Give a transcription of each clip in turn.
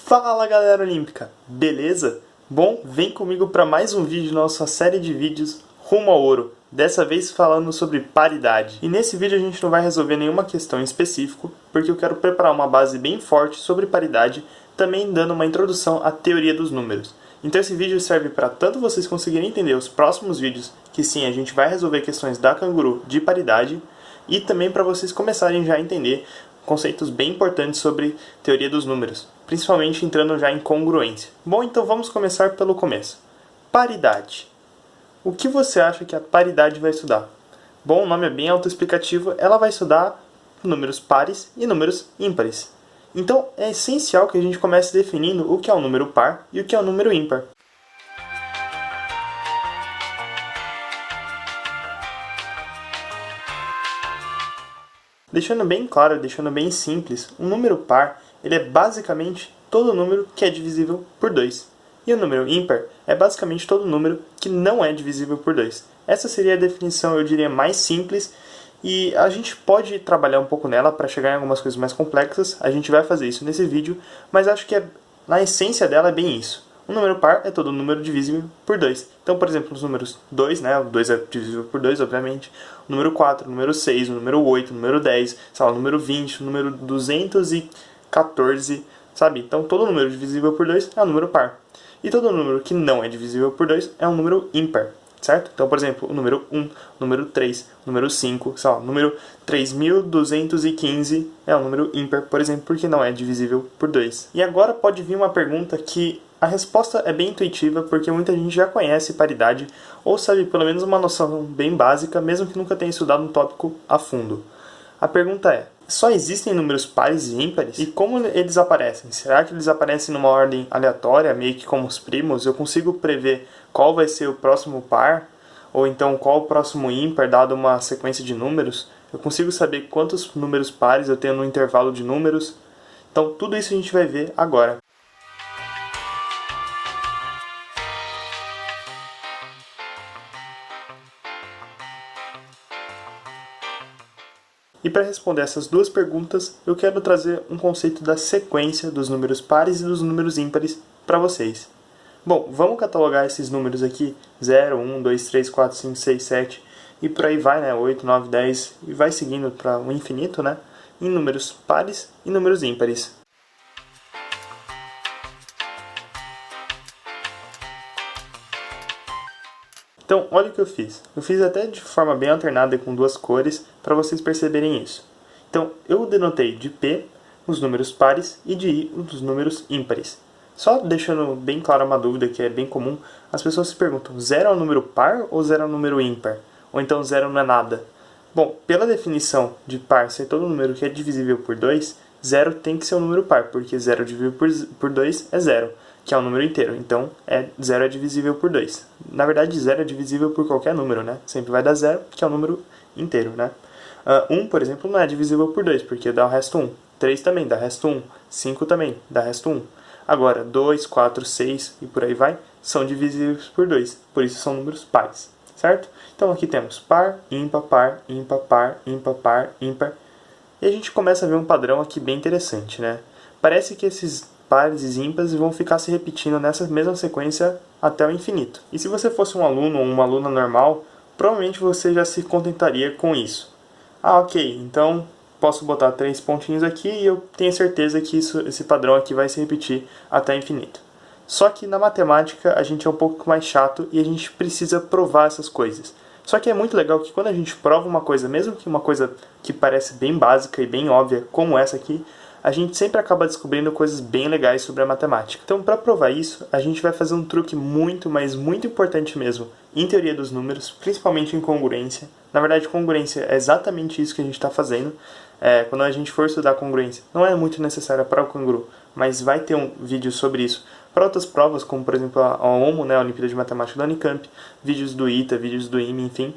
Fala galera olímpica, beleza? Bom, vem comigo para mais um vídeo de nossa série de vídeos Rumo ao Ouro, dessa vez falando sobre paridade. E nesse vídeo a gente não vai resolver nenhuma questão em específico, porque eu quero preparar uma base bem forte sobre paridade, também dando uma introdução à teoria dos números. Então esse vídeo serve para tanto vocês conseguirem entender os próximos vídeos, que sim, a gente vai resolver questões da Canguru de paridade, e também para vocês começarem já a entender conceitos bem importantes sobre teoria dos números, principalmente entrando já em congruência. Bom, então vamos começar pelo começo. Paridade. O que você acha que a paridade vai estudar? Bom, o nome é bem autoexplicativo, ela vai estudar números pares e números ímpares. Então é essencial que a gente comece definindo o que é um número par e o que é um número ímpar. Deixando bem claro, deixando bem simples, um número par ele é basicamente todo número que é divisível por 2. E o número ímpar é basicamente todo número que não é divisível por 2. Essa seria a definição, eu diria, mais simples, e a gente pode trabalhar um pouco nela para chegar em algumas coisas mais complexas. A gente vai fazer isso nesse vídeo, mas acho que na essência dela é bem isso. Um número par é todo número divisível por 2. Então, por exemplo, os números 2, né? O 2 é divisível por 2, obviamente. O número 4, o número 6, o número 8, o número 10, sei lá, o número 20, o número 214, sabe? Então, todo número divisível por 2 é um número par. E todo número que não é divisível por 2 é um número ímpar, certo? Então, por exemplo, o número 1, o número 3, o número 5, sei lá, o número 3215 é um número ímpar, por exemplo, porque não é divisível por 2. E agora pode vir uma pergunta que a resposta é bem intuitiva, porque muita gente já conhece paridade, ou sabe pelo menos uma noção bem básica, mesmo que nunca tenha estudado um tópico a fundo. A pergunta é, só existem números pares e ímpares? E como eles aparecem? Será que eles aparecem numa ordem aleatória, meio que como os primos? Eu consigo prever qual vai ser o próximo par? Ou então qual o próximo ímpar, dado uma sequência de números? Eu consigo saber quantos números pares eu tenho no intervalo de números? Então tudo isso a gente vai ver agora. E para responder essas duas perguntas, eu quero trazer um conceito da sequência dos números pares e dos números ímpares para vocês. Bom, vamos catalogar esses números aqui, 0, 1, 2, 3, 4, 5, 6, 7, e por aí vai, né, 8, 9, 10, e vai seguindo para o infinito, né, em números pares e números ímpares. Então, olha o que eu fiz. Eu fiz até de forma bem alternada com duas cores, para vocês perceberem isso. Então, eu denotei de P os números pares e de I os números ímpares. Só deixando bem clara uma dúvida que é bem comum, as pessoas se perguntam, 0 é um número par ou 0 é um número ímpar? Ou então 0 não é nada? Bom, pela definição de par ser todo número que é divisível por 2, 0 tem que ser um número par, porque 0 dividido por 2 é 0. Que é um número inteiro, então 0 é divisível por 2. Na verdade, 0 é divisível por qualquer número, né? Sempre vai dar 0, que é um número inteiro, né? 1, por exemplo, não é divisível por 2, porque dá o resto 1. 3 também dá resto 1. 5 também dá resto 1. Agora, 2, 4, 6 e por aí vai, são divisíveis por 2. Por isso são números pares, certo? Então aqui temos par, ímpar, par, ímpar, par, ímpar, par, ímpar. E a gente começa a ver um padrão aqui bem interessante, né? Parece que esses pares e ímpares vão ficar se repetindo nessa mesma sequência até o infinito. E se você fosse um aluno ou uma aluna normal, provavelmente você já se contentaria com isso. Ah, ok, então posso botar 3 pontinhos aqui e eu tenho certeza que esse padrão aqui vai se repetir até o infinito. Só que na matemática a gente é um pouco mais chato e a gente precisa provar essas coisas. Só que é muito legal que quando a gente prova uma coisa, mesmo que uma coisa que parece bem básica e bem óbvia, como essa aqui, a gente sempre acaba descobrindo coisas bem legais sobre a matemática. Então, para provar isso, a gente vai fazer um truque muito, mas muito importante mesmo em teoria dos números, principalmente em congruência. Na verdade, congruência é exatamente isso que a gente está fazendo. Quando a gente for estudar congruência, não é muito necessária para o Canguru, mas vai ter um vídeo sobre isso para outras provas, como por exemplo a OMO, né, a Olimpíada de Matemática da Unicamp, vídeos do ITA, vídeos do IME, enfim.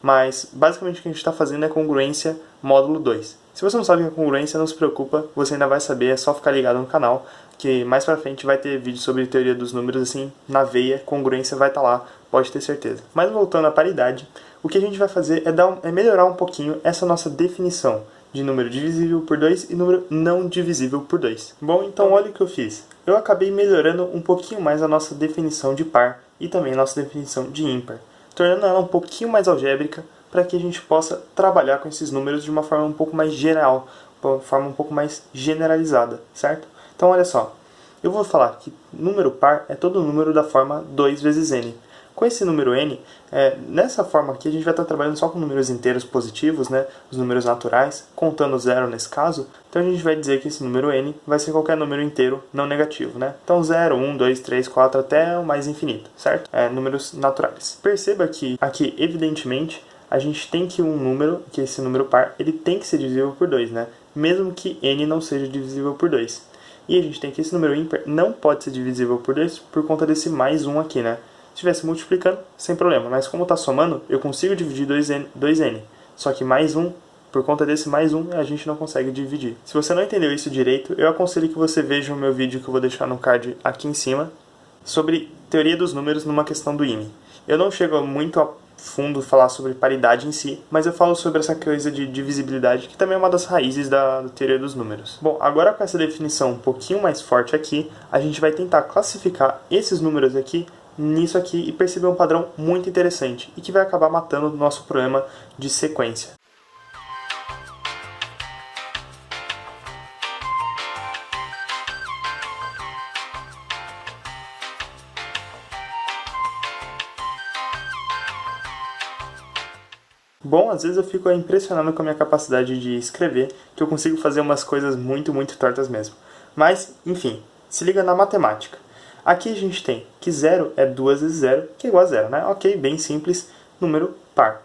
Mas basicamente o que a gente está fazendo é congruência módulo 2. Se você não sabe o que é congruência, não se preocupa, você ainda vai saber, é só ficar ligado no canal, que mais pra frente vai ter vídeo sobre teoria dos números, assim, na veia, congruência vai estar lá, pode ter certeza. Mas voltando à paridade, o que a gente vai fazer é melhorar um pouquinho essa nossa definição. de número divisível por 2 e número não divisível por 2. Bom, então olha o que eu fiz. Eu acabei melhorando um pouquinho mais a nossa definição de par e também a nossa definição de ímpar, tornando ela um pouquinho mais algébrica para que a gente possa trabalhar com esses números de uma forma um pouco mais geral, de uma forma um pouco mais generalizada, certo? Então olha só, eu vou falar que número par é todo número da forma 2 vezes n. Com esse número n, nessa forma aqui a gente vai estar trabalhando só com números inteiros positivos, né? Os números naturais, contando zero nesse caso. Então a gente vai dizer que esse número n vai ser qualquer número inteiro não negativo, né? Então 0, 1, 2, 3, 4 até o mais infinito, certo? Números naturais. Perceba que aqui, evidentemente, a gente tem que um número, que esse número par, ele tem que ser divisível por 2, né? Mesmo que n não seja divisível por 2. E a gente tem que esse número ímpar não pode ser divisível por 2 por conta desse mais 1 aqui, né? Se estivesse multiplicando, sem problema. Mas como está somando, eu consigo dividir 2n. Só que mais 1, por conta desse mais 1, a gente não consegue dividir. Se você não entendeu isso direito, eu aconselho que você veja o meu vídeo que eu vou deixar no card aqui em cima, sobre teoria dos números numa questão do IME. Eu não chego muito a fundo falar sobre paridade em si, mas eu falo sobre essa coisa de divisibilidade, que também é uma das raízes da teoria dos números. Bom, agora com essa definição um pouquinho mais forte aqui, a gente vai tentar classificar esses números aqui nisso aqui e perceber um padrão muito interessante e que vai acabar matando o nosso problema de sequência. Bom, às vezes eu fico impressionado com a minha capacidade de escrever, que eu consigo fazer umas coisas muito tortas mesmo. Mas, enfim, se liga na matemática. Aqui a gente tem que 0 é 2 vezes 0, que é igual a 0, né? Ok, bem simples, número par.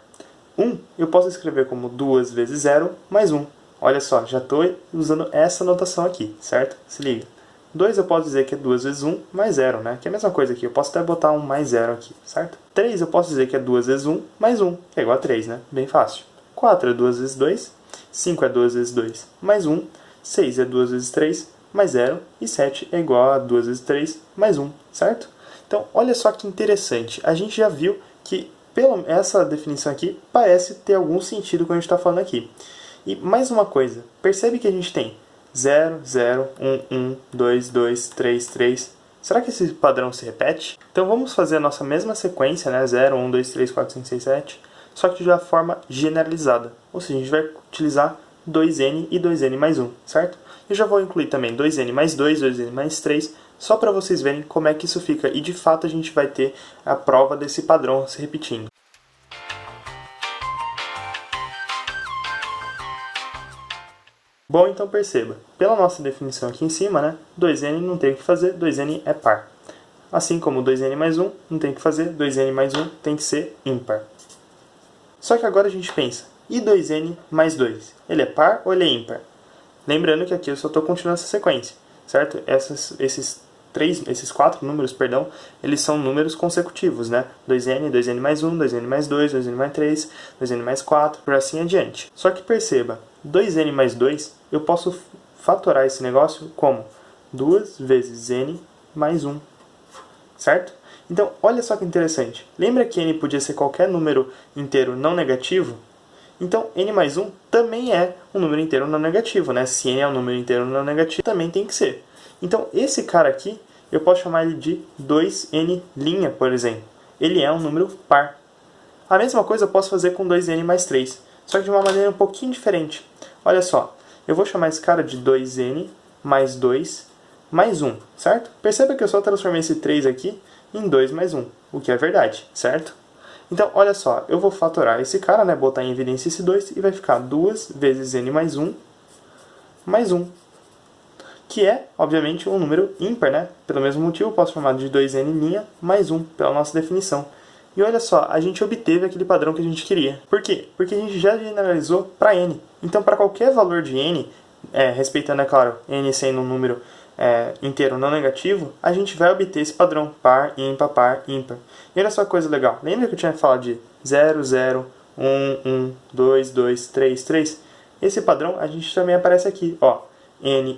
1 eu posso escrever como 2 vezes 0 mais 1. Olha só, já estou usando essa notação aqui, certo? Se liga. 2 eu posso dizer que é 2 vezes 1 mais 0, né? Que é a mesma coisa aqui, eu posso até botar um mais 0 aqui, certo? 3 eu posso dizer que é 2 vezes 1 mais 1, que é igual a 3, né? Bem fácil. 4 é 2 vezes 2, 5 é 2 vezes 2 mais 1, 6 é 2 vezes 3 mais 0, e 7 é igual a 2 vezes 3 mais 1, certo? Então, olha só que interessante. A gente já viu que essa definição aqui parece ter algum sentido com o que a gente está falando aqui. E mais uma coisa, percebe que a gente tem 0, 0, 1, 1, 2, 2, 3, 3. Será que esse padrão se repete? Então vamos fazer a nossa mesma sequência, né? 0, 1, 2, 3, 4, 5, 6, 7, só que de uma forma generalizada. Ou seja, a gente vai utilizar 2n e 2n mais 1, certo? Eu já vou incluir também 2n mais 2, 2n mais 3, só para vocês verem como é que isso fica. E de fato a gente vai ter a prova desse padrão se repetindo. Bom, então perceba, pela nossa definição aqui em cima, né, 2n não tem o que fazer, 2n é par. Assim como 2n mais 1 não tem o que fazer, 2n mais 1 tem que ser ímpar. Só que agora a gente pensa, e 2n mais 2? Ele é par ou ele é ímpar? Lembrando que aqui eu só estou continuando essa sequência, certo? Esses 4 números, perdão, eles são números consecutivos, né? 2n, 2n mais 1, 2n mais 2, 2n mais 3, 2n mais 4, por assim adiante. Só que perceba, 2n mais 2, eu posso fatorar esse negócio como 2 vezes n mais 1, certo? Então, olha só que interessante. Lembra que n podia ser qualquer número inteiro não negativo? Então, n mais 1 também é um número inteiro não negativo, né? Se n é um número inteiro não negativo, também tem que ser. Então, esse cara aqui, eu posso chamar ele de 2n', por exemplo. Ele é um número par. A mesma coisa eu posso fazer com 2n mais 3, só que de uma maneira um pouquinho diferente. Olha só, eu vou chamar esse cara de 2n mais 2 mais 1, certo? Perceba que eu só transformei esse 3 aqui em 2 mais 1, o que é verdade, certo? Então, olha só, eu vou fatorar esse cara, né, botar em evidência esse 2, e vai ficar 2 vezes n mais 1, que é, obviamente, um número ímpar, né? Pelo mesmo motivo, eu posso chamar de 2n' mais 1, pela nossa definição. E olha só, a gente obteve aquele padrão que a gente queria. Por quê? Porque a gente já generalizou para n. Então, para qualquer valor de n, respeitando, é claro, n sendo um número inteiro não negativo, a gente vai obter esse padrão par, ímpar. E olha só que coisa legal. Lembra que eu tinha falado de 0, 0, 1, 1, 2, 2, 3, 3? Esse padrão a gente também aparece aqui, ó. n,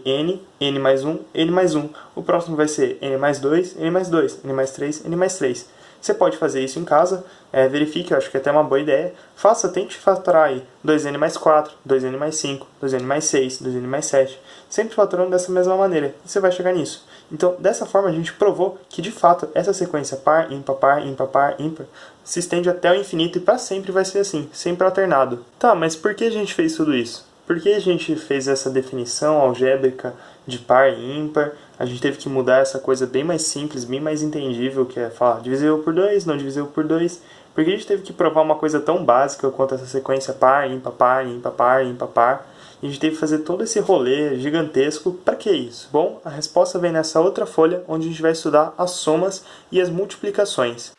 n mais 1, n mais 1. O próximo vai ser n mais 2, n mais 2, n mais 3, n mais 3. Você pode fazer isso em casa, verifique, eu acho que é até uma boa ideia. Tente fatorar aí 2n mais 4, 2n mais 5, 2n mais 6, 2n mais 7, sempre fatorando dessa mesma maneira, e você vai chegar nisso. Então, dessa forma, a gente provou que, de fato, essa sequência par, ímpar, par, ímpar, par, ímpar, se estende até o infinito e para sempre vai ser assim, sempre alternado. Tá, mas por que a gente fez tudo isso? Por que a gente fez essa definição algébrica de par e ímpar? A gente teve que mudar essa coisa bem mais simples, bem mais entendível, que é falar divisível por 2, não divisível por 2. Por que a gente teve que provar uma coisa tão básica quanto essa sequência par, ímpar, par, ímpar, par, ímpar, par? E a gente teve que fazer todo esse rolê gigantesco. Para que isso? Bom, a resposta vem nessa outra folha, onde a gente vai estudar as somas e as multiplicações.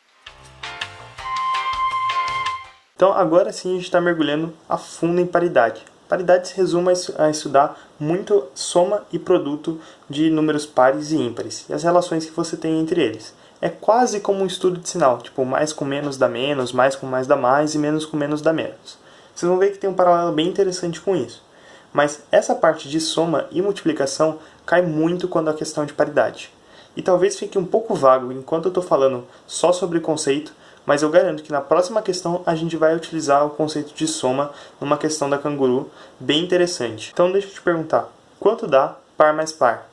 Então, agora sim a gente está mergulhando a fundo em paridade. Paridade se resume a estudar muito soma e produto de números pares e ímpares, e as relações que você tem entre eles. É quase como um estudo de sinal, tipo mais com menos dá menos, mais com mais dá mais e menos com menos dá menos. Vocês vão ver que tem um paralelo bem interessante com isso. Mas essa parte de soma e multiplicação cai muito quando a questão de paridade. E talvez fique um pouco vago enquanto eu estou falando só sobre o conceito, mas eu garanto que na próxima questão a gente vai utilizar o conceito de soma numa questão da Canguru bem interessante. Então deixa eu te perguntar, quanto dá par mais par?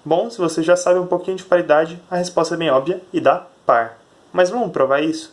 Bom, se você já sabe um pouquinho de paridade, a resposta é bem óbvia e dá par. Mas vamos provar isso?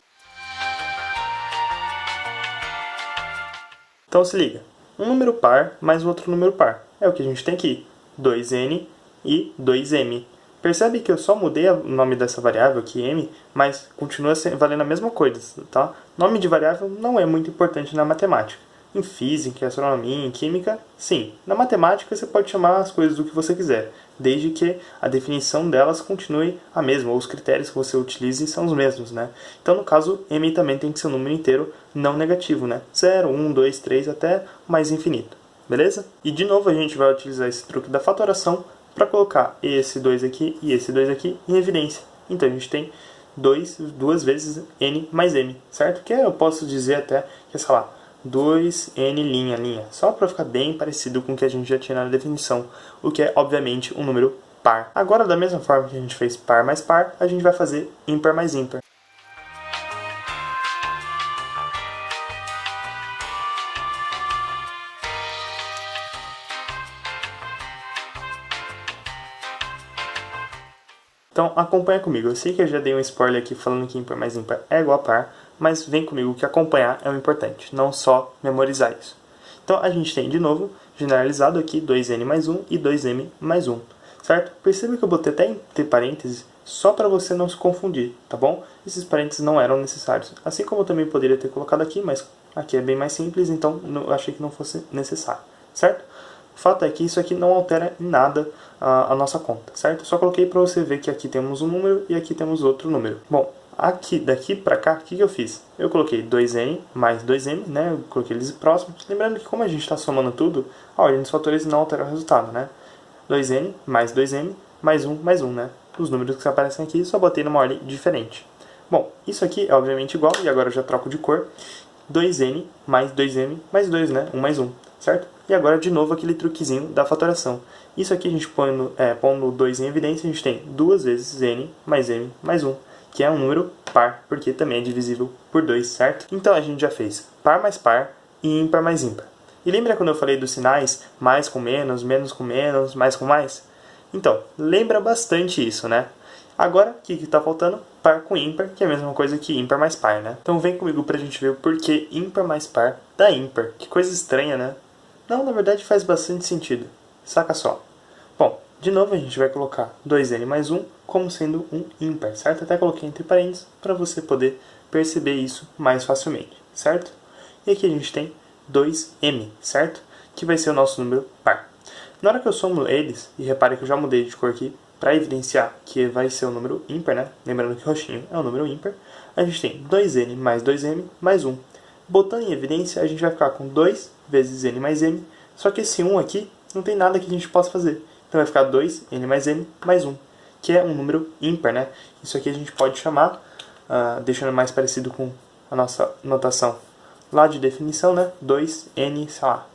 Então se liga, um número par mais outro número par. É o que a gente tem aqui, 2n e 2m. Percebe que eu só mudei o nome dessa variável aqui, m, mas continua valendo a mesma coisa, tá? Nome de variável não é muito importante na matemática. Em física, em astronomia, em química, sim. Na matemática você pode chamar as coisas do que você quiser, desde que a definição delas continue a mesma, ou os critérios que você utilize são os mesmos, né? Então, no caso, m também tem que ser um número inteiro não negativo, né? 0, 1, 2, 3, até o mais infinito, beleza? E de novo a gente vai utilizar esse truque da fatoração para colocar esse 2 aqui e esse 2 aqui em evidência. Então a gente tem 2 vezes n mais m, certo? Que eu posso dizer até que é, sei lá, 2n', só para ficar bem parecido com o que a gente já tinha na definição, o que é obviamente um número par. Agora, da mesma forma que a gente fez par mais par, a gente vai fazer ímpar mais ímpar. Então acompanha comigo, eu sei que eu já dei um spoiler aqui falando que ímpar mais ímpar é igual a par, mas vem comigo que acompanhar é o importante, não só memorizar isso. Então a gente tem de novo, generalizado aqui, 2n mais 1 e 2m mais 1, certo? Perceba que eu botei até entre parênteses só para você não se confundir, tá bom? Esses parênteses não eram necessários, assim como eu também poderia ter colocado aqui, mas aqui é bem mais simples, então eu achei que não fosse necessário, certo? O fato é que isso aqui não altera em nada a nossa conta, certo? Eu só coloquei para você ver que aqui temos um número e aqui temos outro número. Bom, daqui para cá, o que eu fiz? Eu coloquei 2n mais 2m, né? Eu coloquei eles próximos. Lembrando que como a gente está somando tudo, a ordem dos fatores não altera o resultado, né? 2n mais 2m mais 1, né? Os números que aparecem aqui, só botei numa ordem diferente. Bom, isso aqui é obviamente igual, e agora eu já troco de cor. 2n mais 2m mais 2, né? 1 mais 1, certo? E agora, de novo, aquele truquezinho da fatoração. Isso aqui a gente pondo 2 em evidência, a gente tem 2 vezes n mais m mais 1, que é um número par, porque também é divisível por 2, certo? Então a gente já fez par mais par e ímpar mais ímpar. E lembra quando eu falei dos sinais mais com menos com menos, mais com mais? Então, lembra bastante isso, né? Agora, o que está faltando? Par com ímpar, que é a mesma coisa que ímpar mais par, né? Então vem comigo pra gente ver o porquê ímpar mais par dá ímpar. Que coisa estranha, né? Não, na verdade faz bastante sentido. Saca só. Bom, de novo a gente vai colocar 2n mais 1 como sendo um ímpar, certo? Até coloquei entre parênteses para você poder perceber isso mais facilmente, certo? E aqui a gente tem 2m, certo? Que vai ser o nosso número par. Na hora que eu somo eles, e repare que eu já mudei de cor aqui, para evidenciar que vai ser o número ímpar, né? Lembrando que roxinho é o número ímpar, a gente tem 2n mais 2m mais 1. Botando em evidência, a gente vai ficar com 2 vezes n mais m, só que esse 1 aqui não tem nada que a gente possa fazer. Então vai ficar 2n mais m mais 1, que é um número ímpar, né? Isso aqui a gente pode chamar, deixando mais parecido com a nossa notação lá de definição, né? 2n, sei lá,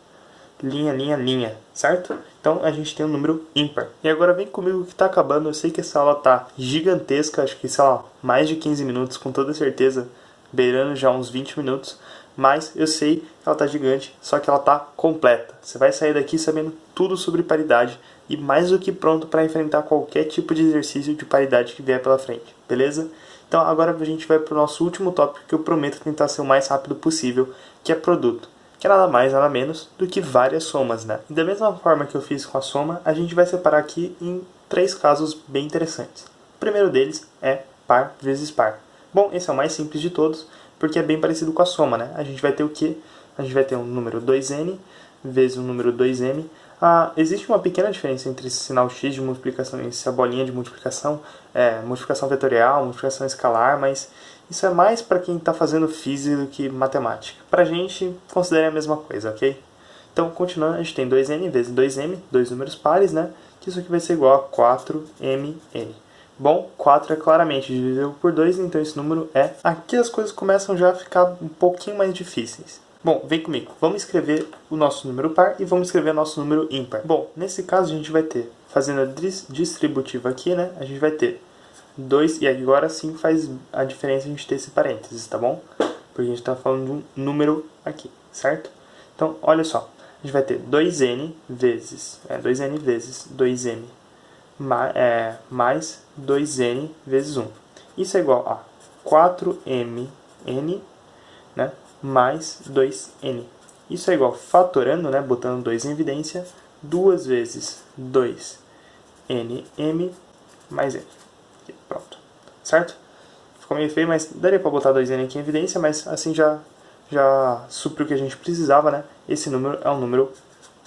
linha, linha, linha, certo? Então a gente tem um número ímpar. E agora vem comigo que está acabando. Eu sei que essa aula tá gigantesca, acho que, sei lá, mais de 15 minutos, com toda certeza, beirando já uns 20 minutos. Mas eu sei que ela tá gigante, só que ela tá completa. Você vai sair daqui sabendo tudo sobre paridade e mais do que pronto para enfrentar qualquer tipo de exercício de paridade que vier pela frente, beleza? Então agora a gente vai para o nosso último tópico, que eu prometo tentar ser o mais rápido possível, que é produto. Que é nada mais, nada menos do que várias somas, né? E da mesma forma que eu fiz com a soma, a gente vai separar aqui em 3 casos bem interessantes. O primeiro deles é par vezes par. Bom, esse é o mais simples de todos, porque é bem parecido com a soma, né? A gente vai ter o quê? A gente vai ter um número 2n vezes um número 2m. Existe uma pequena diferença entre esse sinal x de multiplicação e essa bolinha de multiplicação, multiplicação vetorial, multiplicação escalar, mas isso é mais para quem está fazendo física do que matemática. Para a gente, considere a mesma coisa, ok? Então, continuando, a gente tem 2n vezes 2m, dois números pares, né? Que isso aqui vai ser igual a 4mn. Bom, 4 é claramente divisível por 2, então esse número é... Aqui as coisas começam já a ficar um pouquinho mais difíceis. Bom, vem comigo. Vamos escrever o nosso número par e vamos escrever o nosso número ímpar. Bom, nesse caso a gente vai ter, fazendo a distributiva aqui, né? A gente vai ter 2, e agora sim faz a diferença a gente ter esse parênteses, tá bom? Porque a gente está falando de um número aqui, certo? Então, olha só. A gente vai ter 2n vezes 2m mais 2n vezes 1. Isso é igual a 4mn, né, mais 2n. Isso é igual, fatorando, né, botando 2 em evidência, 2 vezes 2nm mais n. Aqui, pronto. Certo? Ficou meio feio, mas daria para botar 2n aqui em evidência, mas assim já supriu o que a gente precisava, né? Esse número é um número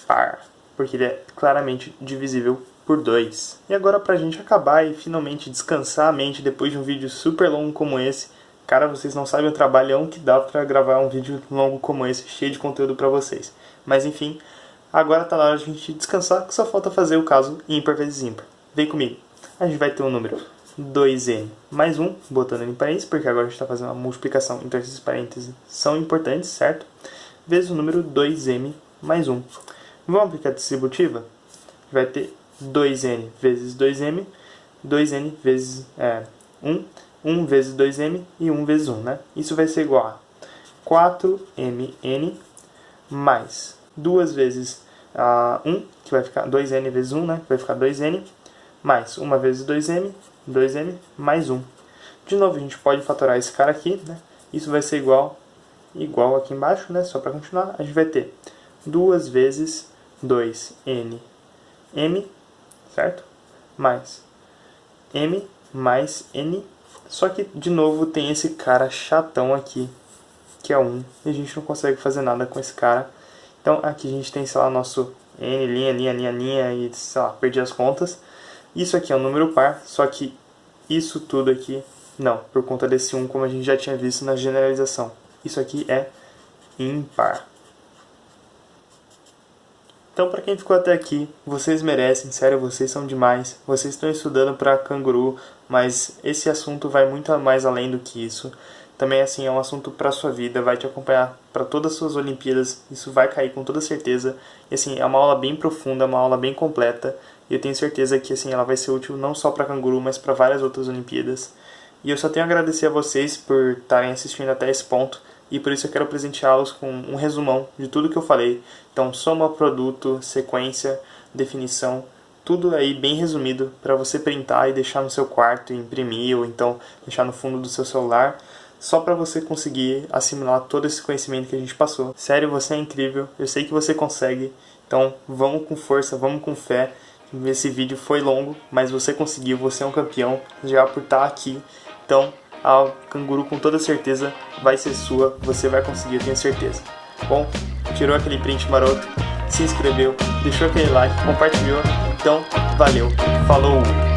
par, porque ele é claramente divisível por 2. E agora, pra gente acabar e finalmente descansar a mente depois de um vídeo super longo como esse, cara, vocês não sabem o trabalhão que dá pra gravar um vídeo longo como esse, cheio de conteúdo pra vocês. Mas enfim, agora tá na hora de a gente descansar, que só falta fazer o caso ímpar vezes ímpar. Vem comigo. A gente vai ter um número 2n mais 1, botando em parênteses, porque agora a gente está fazendo uma multiplicação, então esses parênteses são importantes, certo? Vezes o número 2m mais 1. Vamos aplicar a distributiva? Vai ter 2n vezes 2m, 2n vezes 1, 1 vezes 2m e 1 vezes 1, né? Isso vai ser igual a 4mn mais 2 vezes 1, que vai ficar 2n vezes 1, né? Vai ficar 2n, mais 1 vezes 2m, 2m mais 1. De novo, a gente pode fatorar esse cara aqui, né? Isso vai ser igual aqui embaixo, né? Só para continuar, a gente vai ter 2 vezes 2nm, certo? Mais m mais n. Só que, de novo, tem esse cara chatão aqui, que é 1. E a gente não consegue fazer nada com esse cara. Então, aqui a gente tem, sei lá, nosso n, linha, e, sei lá, perdi as contas. Isso aqui é um número par, só que isso tudo aqui, não, por conta desse 1, como a gente já tinha visto na generalização. Isso aqui é ímpar. Então, para quem ficou até aqui, vocês merecem, sério, vocês são demais. Vocês estão estudando para canguru, mas esse assunto vai muito mais além do que isso. Também, assim, é um assunto para a sua vida, vai te acompanhar para todas as suas Olimpíadas, isso vai cair com toda certeza. E, assim, é uma aula bem profunda, uma aula bem completa. E eu tenho certeza que, assim, ela vai ser útil não só para canguru, mas para várias outras Olimpíadas. E eu só tenho a agradecer a vocês por estarem assistindo até esse ponto. E por isso eu quero presenteá-los com um resumão de tudo que eu falei. Então, soma, produto, sequência, definição, tudo aí bem resumido para você printar e deixar no seu quarto, imprimir ou então deixar no fundo do seu celular, só para você conseguir assimilar todo esse conhecimento que a gente passou. Sério, você é incrível, eu sei que você consegue, então vamos com força, vamos com fé. Esse vídeo foi longo, mas você conseguiu, você é um campeão já por estar aqui. Então, a canguru com toda certeza vai ser sua, você vai conseguir, eu tenho certeza. Bom, tirou aquele print maroto, se inscreveu, deixou aquele like, compartilhou, então valeu, falou!